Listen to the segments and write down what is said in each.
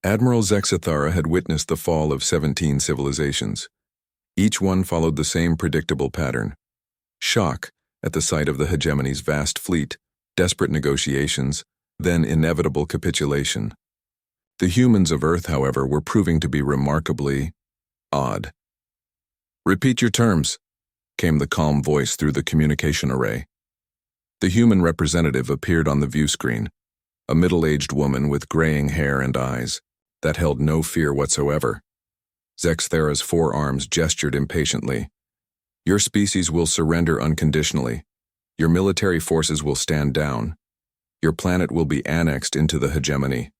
Admiral Zexathara had witnessed the fall of 17 civilizations. Each one followed the same predictable pattern: shock at the sight of the hegemony's vast fleet, desperate negotiations, then inevitable capitulation. The humans of Earth, however, were proving to be remarkably odd. "Repeat your terms," came the calm voice through the communication array. The human representative appeared on the view screen, a middle-aged woman with graying hair and eyes that held no fear whatsoever. Zexathara's forearms gestured impatiently. "Your species will surrender unconditionally. Your military forces will stand down. Your planet will be annexed into the hegemony.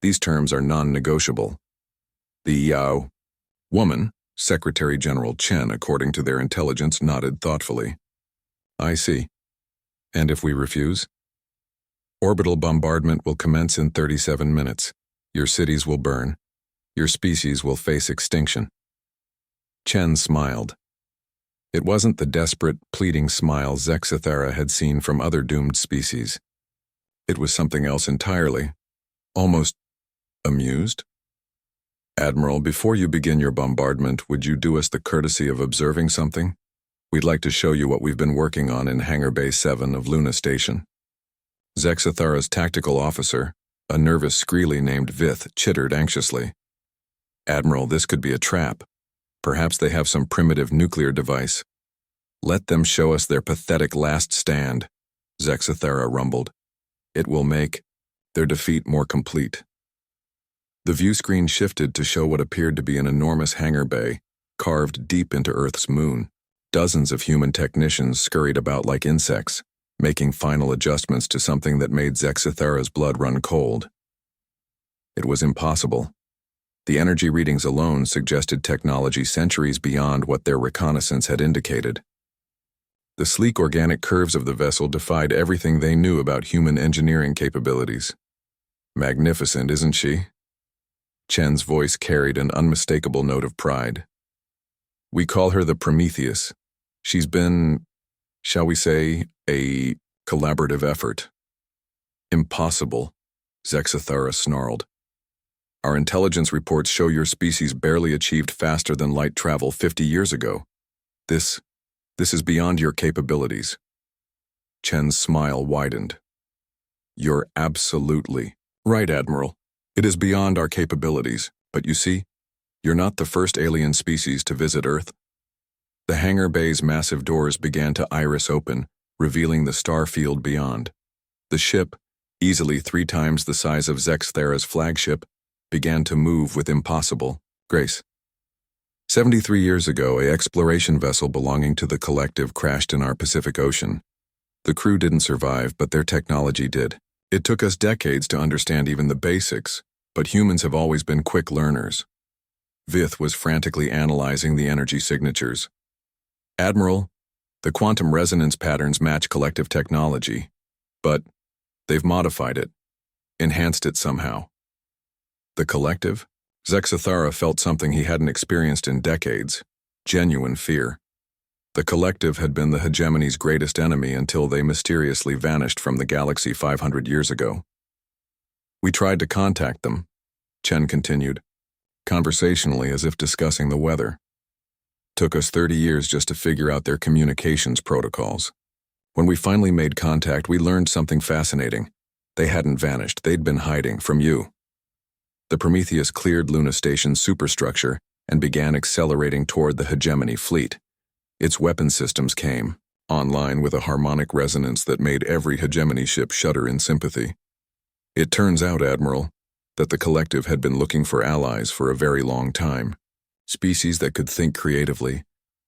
These terms are non-negotiable." The woman, Secretary General Chen, according to their intelligence, nodded thoughtfully. "I see. And if we refuse?" "Orbital bombardment will commence in 37 minutes. Your cities will burn. Your species will face extinction." Chen smiled. It wasn't the desperate, pleading smile Zexathara had seen from other doomed species. It was something else entirely. Almost amused. "Admiral, before you begin your bombardment, would you do us the courtesy of observing something? We'd like to show you what we've been working on in Hangar Bay 7 of Luna Station." Zexathara's tactical officer, a nervous Screely named Vith, chittered anxiously. "Admiral, this could be a trap. Perhaps they have some primitive nuclear device." "Let them show us their pathetic last stand," Zexathara rumbled. "It will make their defeat more complete." The view screen shifted to show what appeared to be an enormous hangar bay, carved deep into Earth's moon. Dozens of human technicians scurried about like insects, making final adjustments to something that made Zexathara's blood run cold. It was impossible. The energy readings alone suggested technology centuries beyond what their reconnaissance had indicated. The sleek organic curves of the vessel defied everything they knew about human engineering capabilities. "Magnificent, isn't she?" Chen's voice carried an unmistakable note of pride. "We call her the Prometheus. She's been, shall we say, a collaborative effort." "Impossible," Zexathara snarled. "Our intelligence reports show your species barely achieved faster than light travel 50 years ago. This is beyond your capabilities." Chen's smile widened. "You're absolutely right, Admiral. It is beyond our capabilities, but you see, you're not the first alien species to visit Earth." The hangar bay's massive doors began to iris open, revealing the star field beyond. The ship, easily 3 times the size of Zexathara's flagship, began to move with impossible grace. 73 years ago, an exploration vessel belonging to the Collective crashed in our Pacific Ocean. The crew didn't survive, but their technology did. It took us decades to understand even the basics, but humans have always been quick learners. Vith was frantically analyzing the energy signatures. "Admiral, the quantum resonance patterns match Collective technology, but they've modified it, enhanced it somehow." The Collective? Zexathara felt something he hadn't experienced in decades: genuine fear. The Collective had been the hegemony's greatest enemy until they mysteriously vanished from the galaxy 500 years ago. "We tried to contact them," Chen continued, conversationally as if discussing the weather. "Took us 30 years just to figure out their communications protocols. When we finally made contact, we learned something fascinating. They hadn't vanished, they'd been hiding from you." The Prometheus cleared Luna Station's superstructure and began accelerating toward the hegemony fleet. Its weapon systems came online with a harmonic resonance that made every hegemony ship shudder in sympathy. "It turns out, Admiral, that the Collective had been looking for allies for a very long time. Species that could think creatively,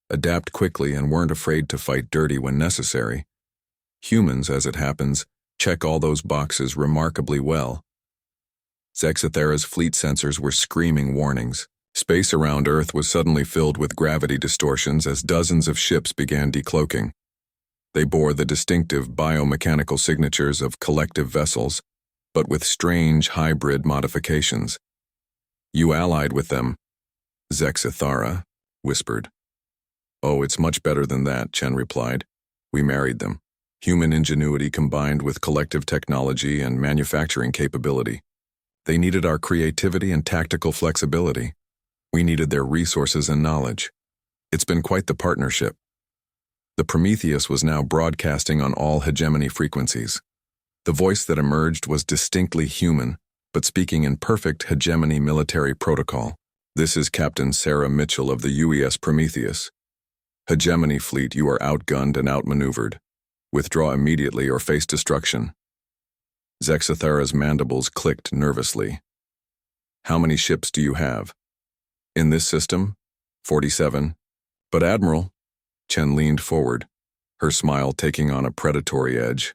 adapt quickly, and weren't afraid to fight dirty when necessary. Humans, as it happens, check all those boxes remarkably well." Zexathara's fleet sensors were screaming warnings. Space around Earth was suddenly filled with gravity distortions as dozens of ships began decloaking. They bore the distinctive biomechanical signatures of Collective vessels, but with strange hybrid modifications. "You allied with them," Zexathara whispered. "Oh, it's much better than that," Chen replied. "We married them. Human ingenuity combined with Collective technology and manufacturing capability. They needed our creativity and tactical flexibility. We needed their resources and knowledge. It's been quite the partnership. The Prometheus was now broadcasting on all hegemony frequencies. The voice that emerged was distinctly human, but speaking in perfect hegemony military protocol. This is Captain Sarah Mitchell of the UES Prometheus. Hegemony fleet, you are outgunned and outmaneuvered. Withdraw immediately or face destruction. Zexathara's mandibles clicked nervously. How many ships do you have? In this system? 47. But Admiral, Chen leaned forward, her smile taking on a predatory edge.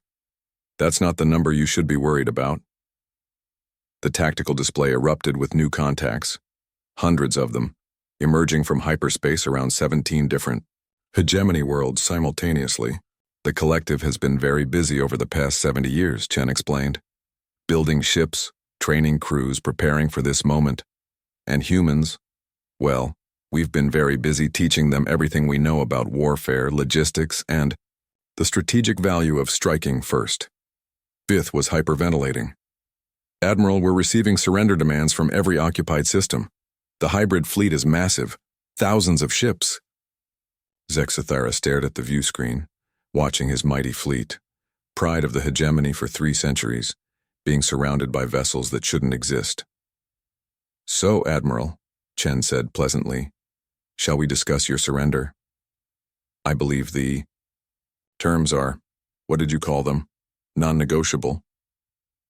That's not the number you should be worried about. The tactical display erupted with new contacts, hundreds of them, emerging from hyperspace around 17 different hegemony worlds simultaneously. The collective has been very busy over the past 70 years, Chen explained. Building ships, training crews, preparing for this moment. And humans, well, we've been very busy teaching them everything we know about warfare, logistics, and the strategic value of striking first. Fifth was hyperventilating. Admiral, we're receiving surrender demands from every occupied system. The hybrid fleet is massive, thousands of ships. Zexathara stared at the view screen, watching his mighty fleet, pride of the hegemony for 3 centuries, being surrounded by vessels that shouldn't exist. So, Admiral, Chen said pleasantly, shall we discuss your surrender? I believe the terms are, what did you call them? Non-negotiable.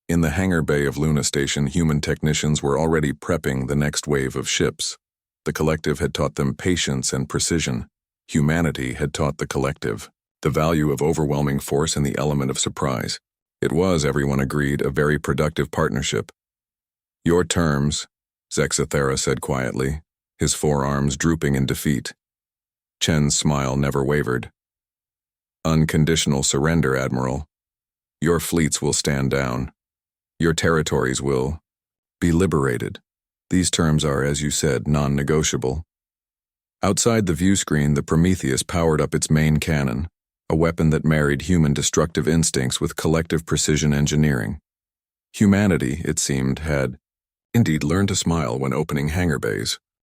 In the hangar bay of Luna Station, human technicians were already prepping the next wave of ships. The collective had taught them patience and precision. Humanity had taught the collective the value of overwhelming force and the element of surprise. It was, everyone agreed, a very productive partnership. Your terms, Zexathara said quietly, his forearms drooping in defeat. Chen's smile never wavered. Unconditional surrender, Admiral. Your fleets will stand down. Your territories will be liberated. These terms are, as you said, non-negotiable. Outside the view screen, the Prometheus powered up its main cannon, a weapon that married human destructive instincts with collective precision engineering. Humanity, it seemed, had indeed learned to smile when opening hangar bays.